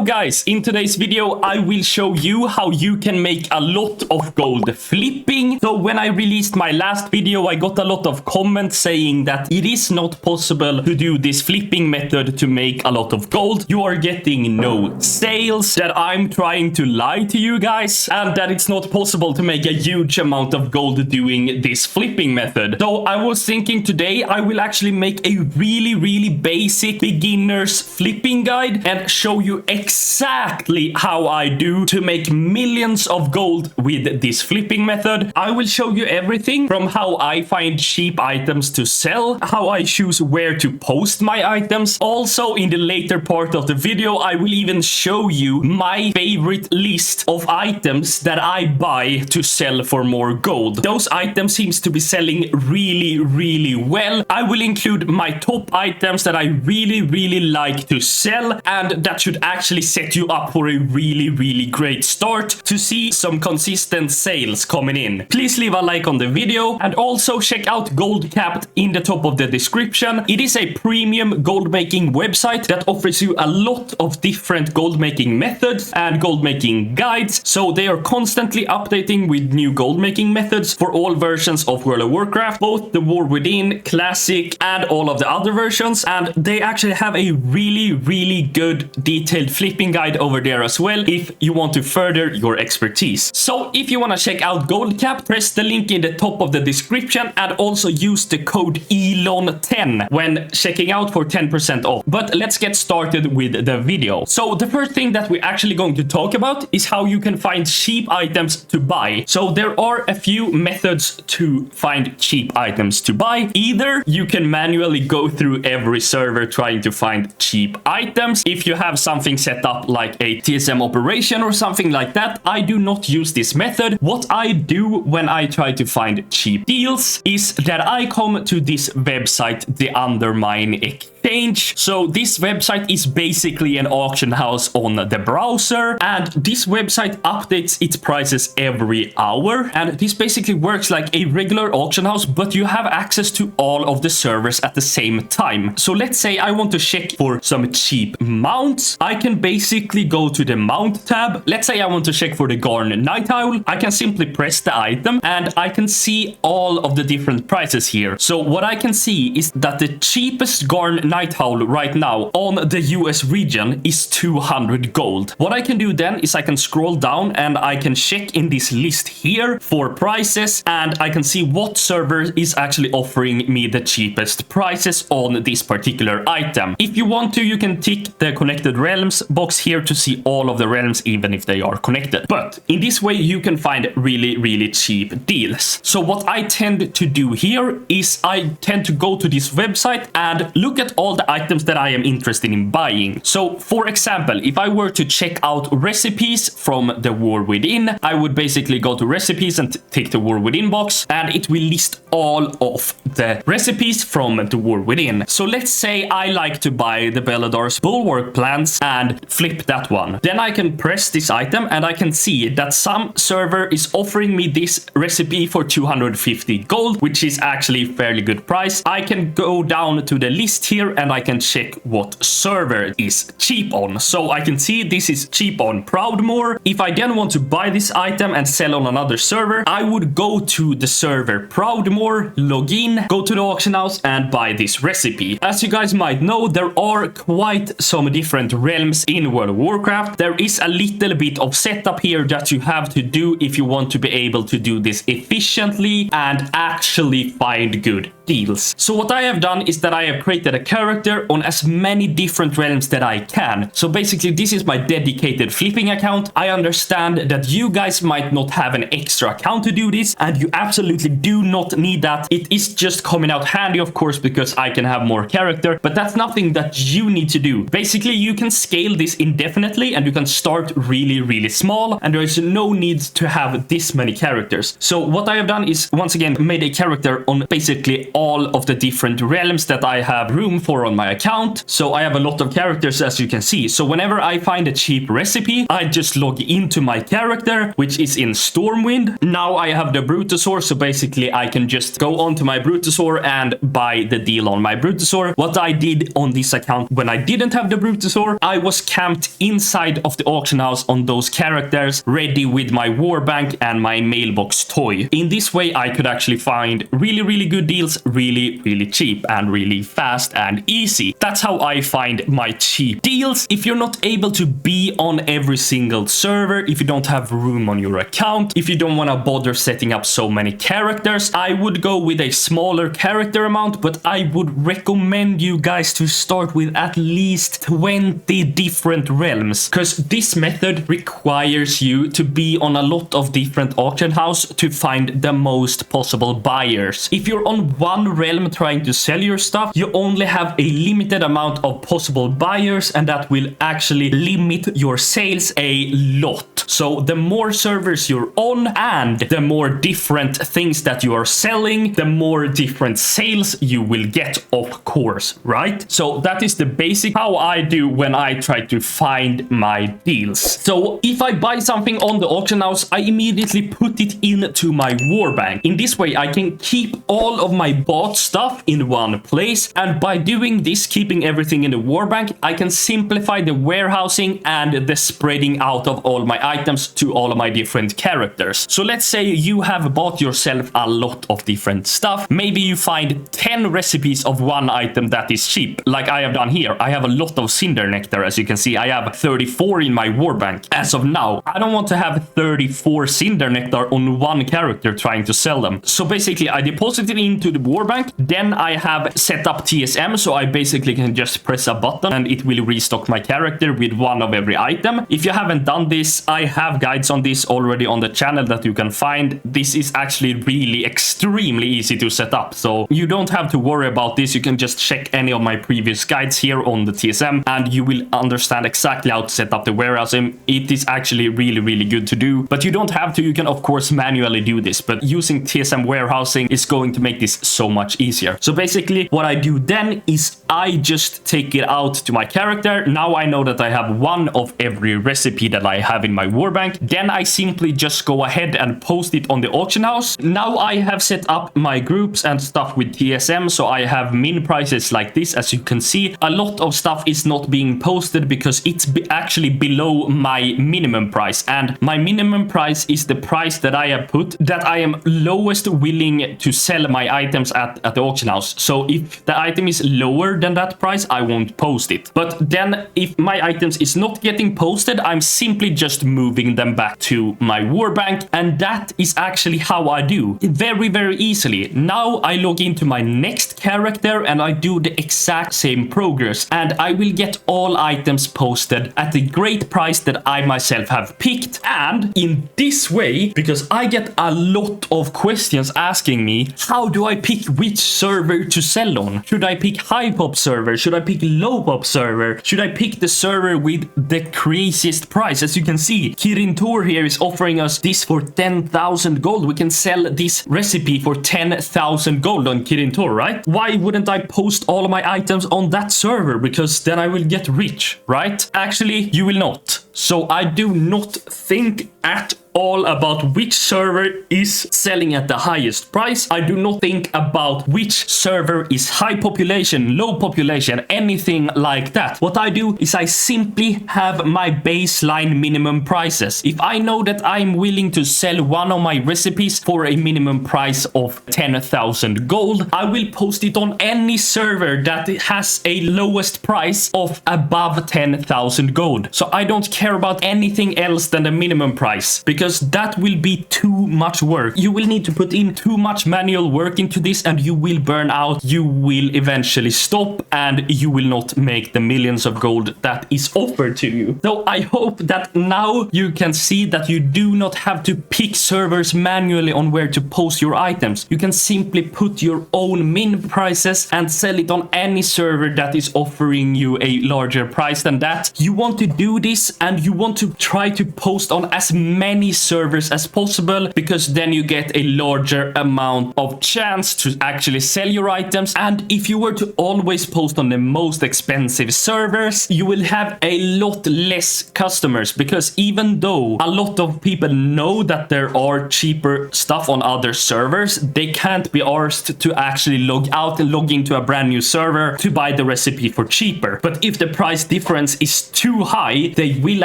Hello guys, in today's video I will show you how you can make a lot of gold flipping. So when I released my last video I got a lot of comments saying that it is not possible to do this flipping method to make a lot of gold. You are getting no sales, that I'm trying to lie to you guys, and that it's not possible to make a huge amount of gold doing this flipping method. So I was thinking today I will actually make a really basic beginner's flipping guide and show you exactly how I do to make millions of gold with this flipping method. I will show you everything from how I find cheap items to sell, how I choose where to post my items. Also, in the later part of the video, I will even show you my favorite list of items that I buy to sell for more gold. Those items seems to be selling really well. I will include my top items that I really like to sell, and that should actually set you up for a really great start to see some consistent sales coming in. Please leave a like on the video and also check out Gold Capped in the top of the description. It is a premium gold making website that offers you a lot of different gold making methods and gold making guides. So they are constantly updating with new gold making methods for all versions of World of Warcraft, both the War Within, Classic, and all of the other versions. And they actually have a really good detailed flipping guide over there as well if you want to further your expertise. So if you want to check out Gold Cap, press the link in the top of the description and also use the code ELON10 when checking out for 10% off. But let's get started with the video. So the first thing that we're actually going to talk about is how you can find cheap items to buy. So there are a few methods to find cheap items to buy. Either you can manually go through every server trying to find cheap items. If you have something set up like a TSM operation or something like that, I do not use this method. What I do when I try to find cheap deals is that I come to this website, the Undermine Exchange. So this website is basically an auction house on the browser, and this website updates its prices every hour, and this basically works like a regular auction house, but you have access to all of the servers at the same time. So let's say I want to check for some cheap mounts. I can basically go to the mount tab. Let's say I want to check for the Garn Night Owl. I can simply press the item and I can see all of the different prices here. So what I can see is that the cheapest Garn Night Owl right now on the US region is 200 gold. What I can do then is I can scroll down and I can check in this list here for prices, and I can see what server is actually offering me the cheapest prices on this particular item. If you want to, you can tick the connected realms box here to see all of the realms even if they are connected. But in this way you can find really cheap deals. So what I tend to do here is I tend to go to this website and look at all the items that I am interested in buying. So for example, if I were to check out recipes from the War Within, I would basically go to recipes and tick the War Within box, and it will list all of the recipes from the War Within. So let's say I like to buy the Belladar's Bulwark plants and flip that one. Then I can press this item and I can see that some server is offering me this recipe for 250 gold, which is actually a fairly good price. I can go down to the list here and I can check what server is cheap on. So I can see this is cheap on Proudmoore. If I then want to buy this item and sell on another server, I would go to the server Proudmoore, log in, go to the auction house and buy this recipe. As you guys might know, there are quite some different realms in World of Warcraft. There is a little bit of setup here that you have to do if you want to be able to do this efficiently and actually find good deals. So what I have done is that I have created a character on as many different realms that I can. So basically this is my dedicated flipping account. I understand that you guys might not have an extra account to do this, and you absolutely do not need that. It is just coming out handy, of course, because I can have more character, but that's nothing that you need to do. Basically you can scale this indefinitely and you can start really small, and there is no need to have this many characters. So what I have done is once again made a character on basically all of the different realms that I have room 34 on my account, so I have a lot of characters, as you can see. So whenever I find a cheap recipe, I just log into my character, which is in Stormwind. Now I have the Brutosaur, so basically I can just go onto my Brutosaur and buy the deal on my Brutosaur. What I did on this account when I didn't have the Brutosaur, I was camped inside of the auction house on those characters, ready with my warbank and my mailbox toy. In this way, I could actually find really good deals, really cheap and really fast and easy. That's how I find my cheap deals. If you're not able to be on every single server, if you don't have room on your account, if you don't want to bother setting up so many characters, I would go with a smaller character amount, but I would recommend you guys to start with at least 20 different realms, because this method requires you to be on a lot of different auction house to find the most possible buyers. If you're on one realm trying to sell your stuff, you only have a limited amount of possible buyers, and that will actually limit your sales a lot. So the more servers you're on and the more different things that you are selling, the more different sales you will get, of course, right? So that is the basic how I do when I try to find my deals. So if I buy something on the auction house, I immediately put it into my warbank. In this way, I can keep all of my bought stuff in one place, and by doing this, keeping everything in the warbank, I can simplify the warehousing and the spreading out of all my items to all of my different characters. So let's say you have bought yourself a lot of different stuff. Maybe you find 10 recipes of one item that is cheap, like I have done here. I have a lot of Cinder Nectar, as you can see. I have 34 in my warbank as of now. I don't want to have 34 Cinder Nectar on one character trying to sell them. So basically, I deposit it into the warbank. Then I have set up TSM, so I basically can just press a button and it will restock my character with one of every item. If you haven't done this, I have guides on this already on the channel that you can find. This is actually really extremely easy to set up, so you don't have to worry about this. You can just check any of my previous guides here on the TSM and you will understand exactly how to set up the warehousing. It is actually really good to do, but you don't have to. You can of course manually do this, but using TSM warehousing is going to make this so much easier. So basically what I do then is I just take it out to my character. Now I know that I have one of every recipe that I have in my warbank. Then I simply just go ahead and post it on the auction house. Now I have set up my groups and stuff with TSM, so I have min prices like this. As you can see, a lot of stuff is not being posted because it's actually below my minimum price, and my minimum price is the price that I have put that I am lowest willing to sell my items at the auction house. So if the item is lower than that price, I won't post it. But then if my items is not getting posted, I'm simply just moving them back to my warbank, and that is actually how I do very easily. Now I log into my next character and I do the exact same progress, and I will get all items posted at the great price that I myself have picked. And in this way, because I get a lot of questions asking me, how do I pick which server to sell on? Should I pick high pop server? Should I pick low pop server? Should I pick the server with the craziest price? As you can see, Kirin Tor here is offering us this for 10,000 gold. We can sell this recipe for 10,000 gold on Kirin Tor, right? Why wouldn't I post all of my items on that server? Because then I will get rich, right? Actually, you will not. So I do not think at all about which server is selling at the highest price. I do not think about which server is high population, low population, anything like that. What I do is I simply have my baseline minimum prices. If I know that I'm willing to sell one of my recipes for a minimum price of 10,000 gold, I will post it on any server that has a lowest price of above 10,000 gold. So I don't care about anything else than the minimum price, because that will be too much work. You will need to put in too much manual work into this and you will burn out. You will eventually stop and you will not make the millions of gold that is offered to you. So I hope that now you can see that you do not have to pick servers manually on where to post your items. You can simply put your own min prices and sell it on any server that is offering you a larger price than that. You want to do this and you want to try to post on as many many servers as possible, because then you get a larger amount of chance to actually sell your items. And if you were to always post on the most expensive servers, you will have a lot less customers, because even though a lot of people know that there are cheaper stuff on other servers, they can't be asked to actually log out and log into a brand new server to buy the recipe for cheaper. But if the price difference is too high, they will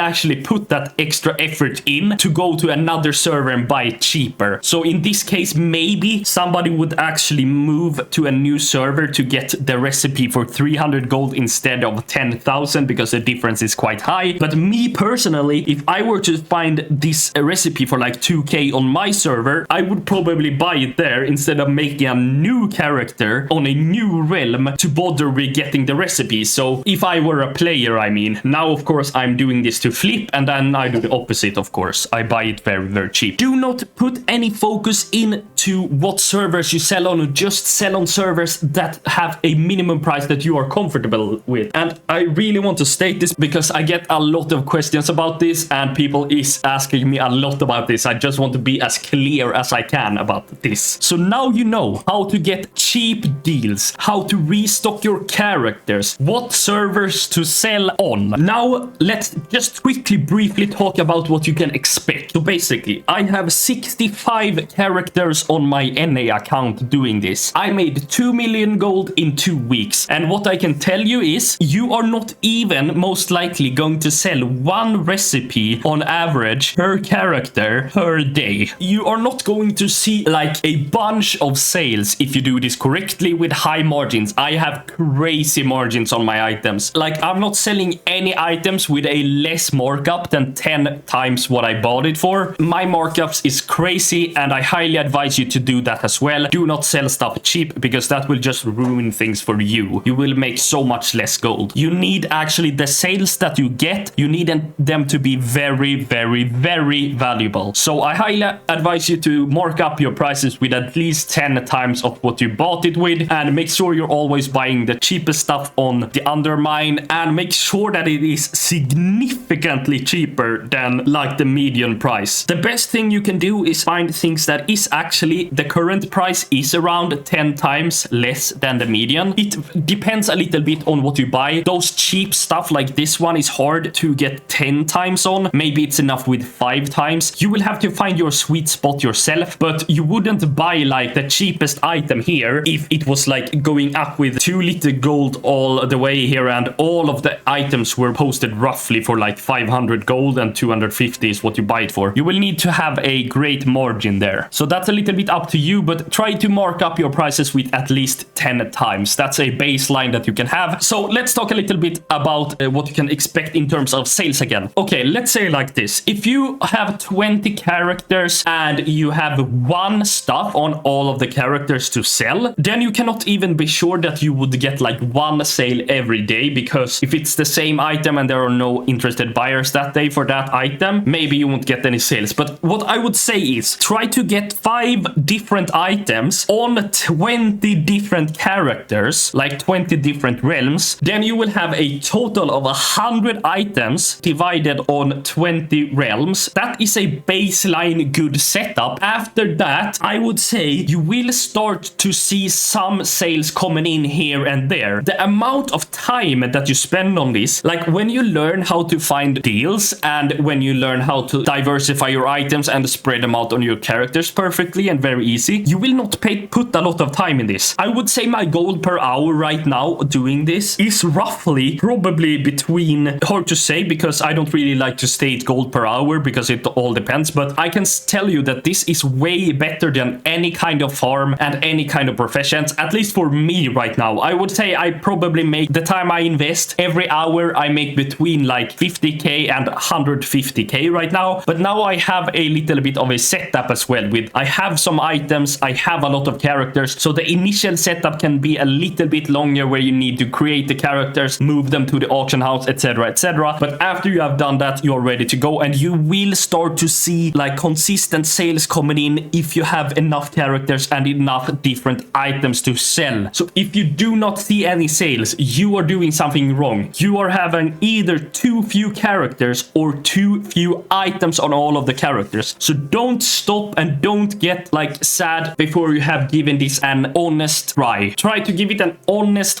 actually put that extra effort in to go to another server and buy it cheaper. So in this case, maybe somebody would actually move to a new server to get the recipe for 300 gold instead of 10,000, because the difference is quite high. But me personally, if I were to find this recipe for like 2k on my server, I would probably buy it there instead of making a new character on a new realm to bother with getting the recipe. So if I were a player, I mean, now of course I'm doing this to flip, and then I do the opposite, of course. I buy it very, very cheap. Do not put any focus into what servers you sell on. Just sell on servers that have a minimum price that you are comfortable with. And I really want to state this because I get a lot of questions about this, and people is asking me a lot about this. I just want to be as clear as I can about this. So now you know how to get cheap deals, how to restock your characters, what servers to sell on. Now let's just quickly briefly talk about what you can expect. So basically, I have 65 characters on my NA account doing this. I made 2 million gold in 2 weeks. And what I can tell you is, you are not even most likely going to sell one recipe on average per character per day. You are not going to see like a bunch of sales if you do this correctly with high margins. I have crazy margins on my items. Like, I'm not selling any items with a less markup than 10 times what I bought it for. My markups is crazy, and I highly advise you to do that as well. Do not sell stuff cheap, because that will just ruin things for you. You will make so much less gold. You need actually the sales that you get, you need them to be very, very, very valuable. So I highly advise you to mark up your prices with at least 10 times of what you bought it with, and make sure you're always buying the cheapest stuff on the undermine, and make sure that it is significantly cheaper than like the median price. The best thing you can do is find things that is actually the current price is around 10 times less than the median. It depends a little bit on what you buy. Those cheap stuff like this one is hard to get 10 times on. Maybe it's enough with 5 times. You will have to find your sweet spot yourself, but you wouldn't buy like the cheapest item here if it was like going up with 2 little gold all the way here, and all of the items were posted roughly for like 500 gold and 250 is what you buy it for. You will need to have a great margin there. So that's a little bit up to you, but try to mark up your prices with at least 10 times. That's a baseline that you can have. So let's talk a little bit about what you can expect in terms of sales again. Okay, let's say like this. If you have 20 characters and you have 1 stuff on all of the characters to sell, then you cannot even be sure that you would get like 1 sale every day, because if it's the same item and there are no interested buyers that day for that item, maybe you won't get any sales. But what I would say is, try to get 5 different items on 20 different characters, like 20 different realms. Then you will have a total of 100 items divided on 20 realms. That is a baseline good setup. After that, I would say you will start to see some sales coming in here and there. The amount of time that you spend on this, like when you learn how to find deals and when you learn how to diversify your items and spread them out on your characters perfectly and very easy, you will not put a lot of time in this. I would say my gold per hour right now doing this is roughly probably between, hard to say because I don't really like to state gold per hour because it all depends, but I can tell you that this is way better than any kind of farm and any kind of professions, at least for me right now. I would say I probably make, the time I invest every hour, I make between like 50k and 150k right now. But now I have a little bit of a setup as well. With I have some items, I have a lot of characters, so the initial setup can be a little bit longer where you need to create the characters, move them to the auction house, etc, etc. But after you have done that, you're ready to go, and you will start to see like consistent sales coming in if you have enough characters and enough different items to sell. So if you do not see any sales, you are doing something wrong. You are having either too few characters or too few items on all of the characters. So don't stop and don't get like sad before you have given this an honest try. Try to give it an honest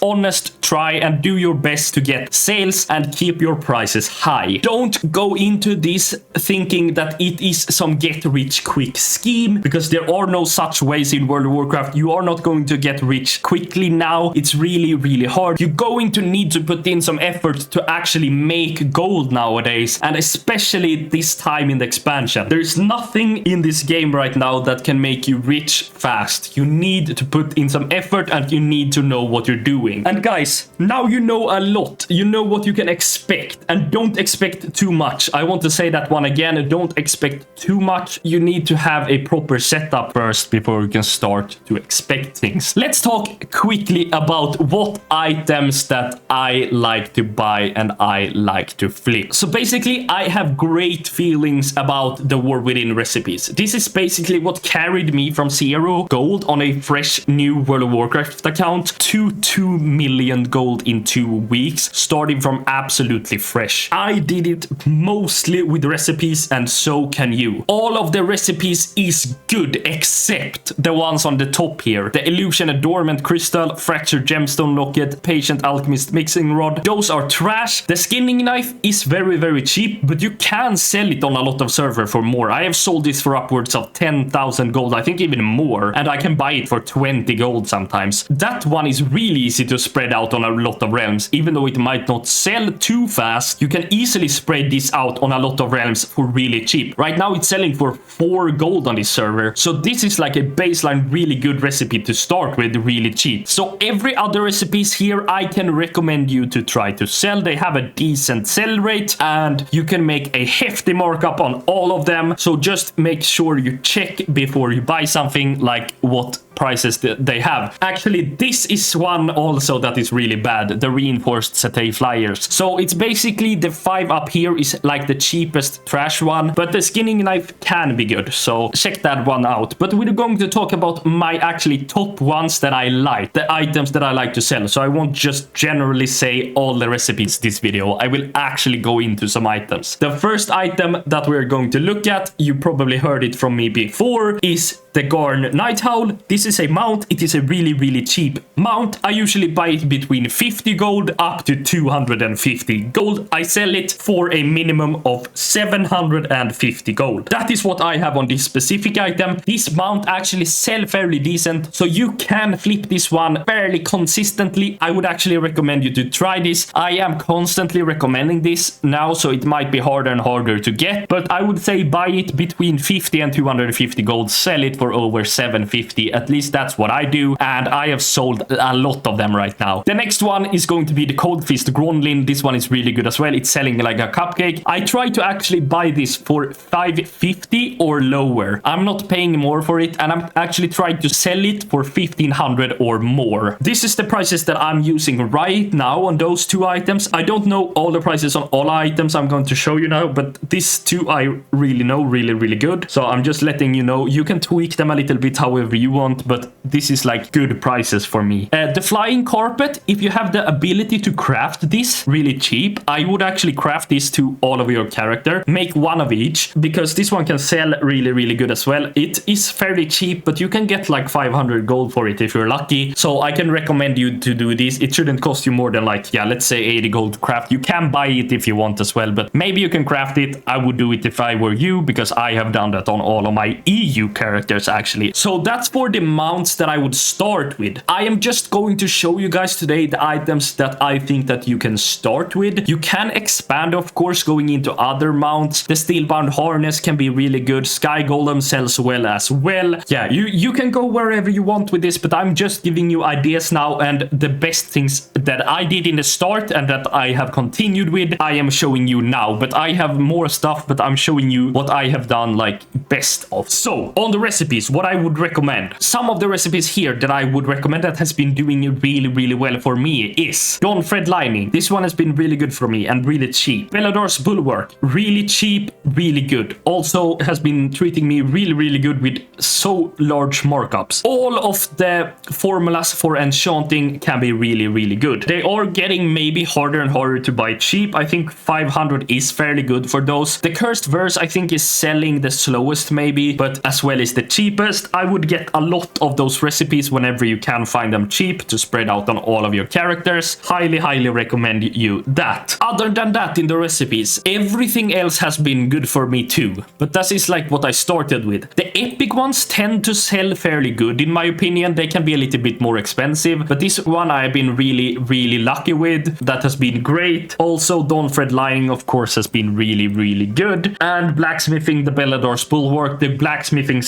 try and do your best to get sales and keep your prices high. Don't go into this thinking that it is some get rich quick scheme, because there are no such ways in World of Warcraft. You are not going to get rich quickly now. It's really hard. You're going to need to put in some effort to actually make gold nowadays, and especially this time in the expansion. There is nothing in this game right now that can make you rich fast. You need to put in some effort and you need to know what you're doing. And guys, now you know a lot. You know what you can expect, and don't expect too much. I want to say that one again. Don't expect too much. You need to have a proper setup first before you can start to expect things. Let's talk quickly about what items that I like to buy and I like to flip. So basically, I have great feelings about the War Within recipes. This is basically what carried me from 0 gold on a fresh new World of Warcraft account to 2 million gold in 2 weeks, starting from absolutely fresh. I did it mostly with recipes, and so can you. All of the recipes is good except the ones on the top here. The Illusion Adornment Crystal, Fractured Gemstone Locket, Patient Alchemist Mixing Rod. Those are trash. The Skinning Knife is very cheap, but you can sell it on a lot of servers for more. I have sold this for upwards of 10,000 gold, I think even more, and I can buy it for 20 gold sometimes. That one is really easy to spread out on a lot of realms. Even though it might not sell too fast, you can easily spread this out on a lot of realms for really cheap. Right now it's selling for 4 gold on this server, so this is like a baseline really good recipe to start with, really cheap. So every other recipes here I can recommend you to try to sell. They have a decent sell rate and you can make a hefty markup on all of them. So just make sure you check before you buy something, like what prices they have. Actually, this is one also that is really bad, the reinforced Satay flyers. So it's basically the 5 up here is like the cheapest trash one, but the Skinning Knife can be good, so check that one out. But we're going to talk about my actually top ones that I like, the items that I like to sell. So I won't just generally say all the recipes this video. I will actually go into some items. The first item that we're going to look at, you probably heard it from me before, is the Garn Night Howl. This is a mount. It is a really cheap mount. I usually buy it between 50 gold up to 250 gold. I sell it for a minimum of 750 gold. That is what I have on this specific item. This mount actually sell fairly decent, so you can flip this one fairly consistently. I would actually recommend you to try this. I am constantly recommending this now, so it might be harder and harder to get, but I would say buy it between 50 and 250 gold. Sell it for over 750. At least that's what I do, and I have sold a lot of them right now. The next one is going to be the Cold Fist Gronlin. This one is really good as well. It's selling like a cupcake. I try to actually buy this for 550 or lower. I'm not paying more for it, and I'm actually trying to sell it for 1500 or more. This is the prices that I'm using right now on those 2 items. I don't know all the prices on all items I'm going to show you now, but these 2 I really know really good. So I'm just letting you know. You can tweak them a little bit however you want, but this is like good prices for me. The Flying Carpet, if you have the ability to craft this really cheap, I would actually craft this to all of your character. Make 1 of each, because this one can sell really good as well. It is fairly cheap, but you can get like 500 gold for it if you're lucky. So I can recommend you to do this. It shouldn't cost you more than like, yeah, let's say 80 gold to craft. You can buy it if you want as well, but maybe you can craft it. I would do it if I were you, because I have done that on all of my EU characters actually. So that's for the mounts that I would start with. I am just going to show you guys today the items that I think that you can start with. You can expand, of course, going into other mounts. The Steelbound Harness can be really good. Sky Golem sells well as well. Yeah, you can go wherever you want with this, but I'm just giving you ideas now, and the best things that I did in the start and that I have continued with, I am showing you now. But I have more stuff, but I'm showing you what I have done like best of. So on the recipe recipes, what I would recommend. Some of the recipes here that I would recommend that has been doing really well for me is Dawn Thread Lining. This one has been really good for me and really cheap. Bellador's Bulwark, really cheap, really good. Also has been treating me really good with so large markups. All of the formulas for enchanting can be really good. They are getting maybe harder and harder to buy cheap. I think 500 is fairly good for those. The Cursed Verse I think is selling the slowest maybe, but as well as the cheapest. I would get a lot of those recipes whenever you can find them cheap to spread out on all of your characters. Highly recommend you that. Other than that, in the recipes, everything else has been good for me too, but that is like what I started with. The epic ones tend to sell fairly good in my opinion. They can be a little bit more expensive, but this one I've been really lucky with. That has been great. Also Dawn Thread Lining of course has been really good, and blacksmithing the Bellador's Bulwark. The blacksmithing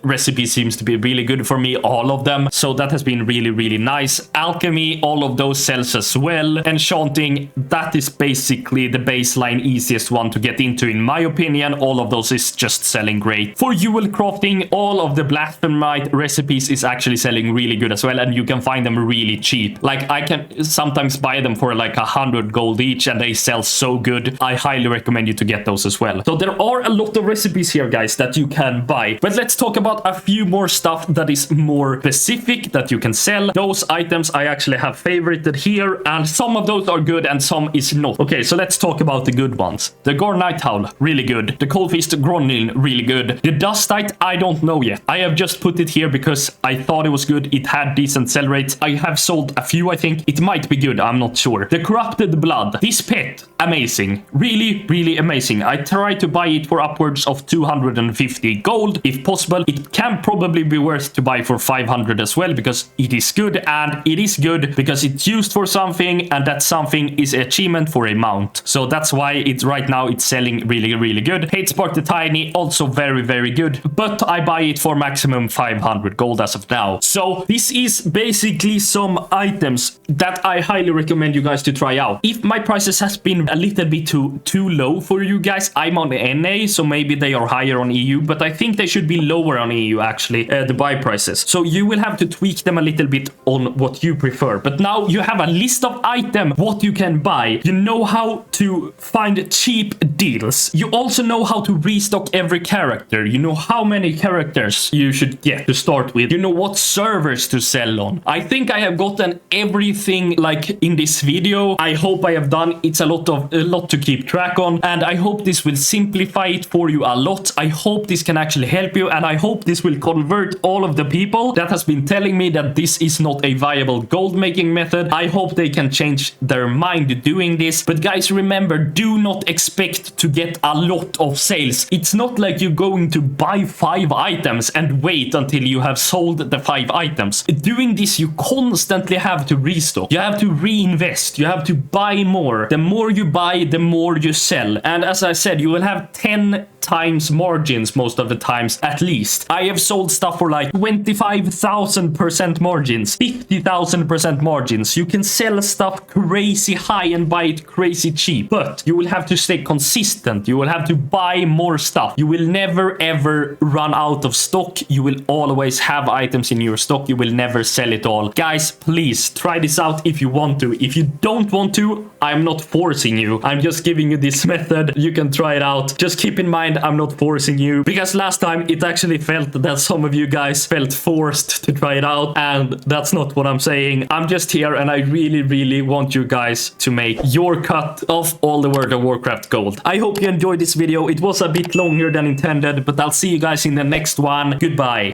recipe seems to be really good for me, all of them, so that has been really nice. Alchemy, all of those sells as well. Enchanting, that is basically the baseline easiest one to get into in my opinion. All of those is just selling great. For jewel crafting, all of the Blasphemite recipes is actually selling really good as well, and you can find them really cheap. Like I can sometimes buy them for like 100 gold each and they sell so good. I highly recommend you to get those as well. So there are a lot of recipes here guys that you can buy, but let's talk about a few more stuff that is more specific that you can sell. Those items I actually have favorited here, and some of those are good and some is not. Okay, so let's talk about the good ones. The Gore Night Howl, really good. The Coldfist Gronlin, really good. The Dustite, I don't know yet. I have just put it here because I thought it was good. It had decent sell rates. I have sold a few, I think. It might be good, I'm not sure. The Corrupted Blood, this pet, amazing. Really amazing. I try to buy it for upwards of 250 gold if possible. It can probably be worth to buy for 500 as well because it is good, and it is good because it's used for something, and that something is an achievement for a mount. So that's why it's right now it's selling really good. Hate Spark the Tiny, also very good, but I buy it for maximum 500 gold as of now. So this is basically some items that I highly recommend you guys to try out. If my prices has been a little bit too low for you guys, I'm on NA, so maybe they are higher on EU, but I think they should be lower on EU actually, the buy prices. So you will have to tweak them a little bit on what you prefer. But now you have a list of items what you can buy. You know how to find cheap deals. You also know how to restock every character. You know how many characters you should get to start with. You know what servers to sell on. I think I have gotten everything like in this video. I hope I have done. It's a lot to keep track on, and I hope this will simplify it for you a lot. I hope this can actually help you, and I hope this will convert all of the people that has been telling me that this is not a viable gold making method. I hope they can change their mind doing this. But guys, remember, do not expect to get a lot of sales. It's not like you're going to buy 5 items and wait until you have sold the 5 items. Doing this, you constantly have to restock. You have to reinvest. You have to buy more. The more you buy, the more you sell. And as I said, you will have 10 times margins most of the times at least. I have sold stuff for like 25,000% margins, 50,000% margins. You can sell stuff crazy high and buy it crazy cheap, but you will have to stay consistent. You will have to buy more stuff. You will never ever run out of stock. You will always have items in your stock. You will never sell it all. Guys, please try this out if you want to. If you don't want to, I'm not forcing you. I'm just giving you this method. You can try it out. Just keep in mind, I'm not forcing you, because last time it actually felt that some of you guys felt forced to try it out, and that's not what I'm saying. I'm just here and I really want you guys to make your cut of all the World of Warcraft gold. I hope you enjoyed this video. It was a bit longer than intended, but I'll see you guys in the next one. Goodbye.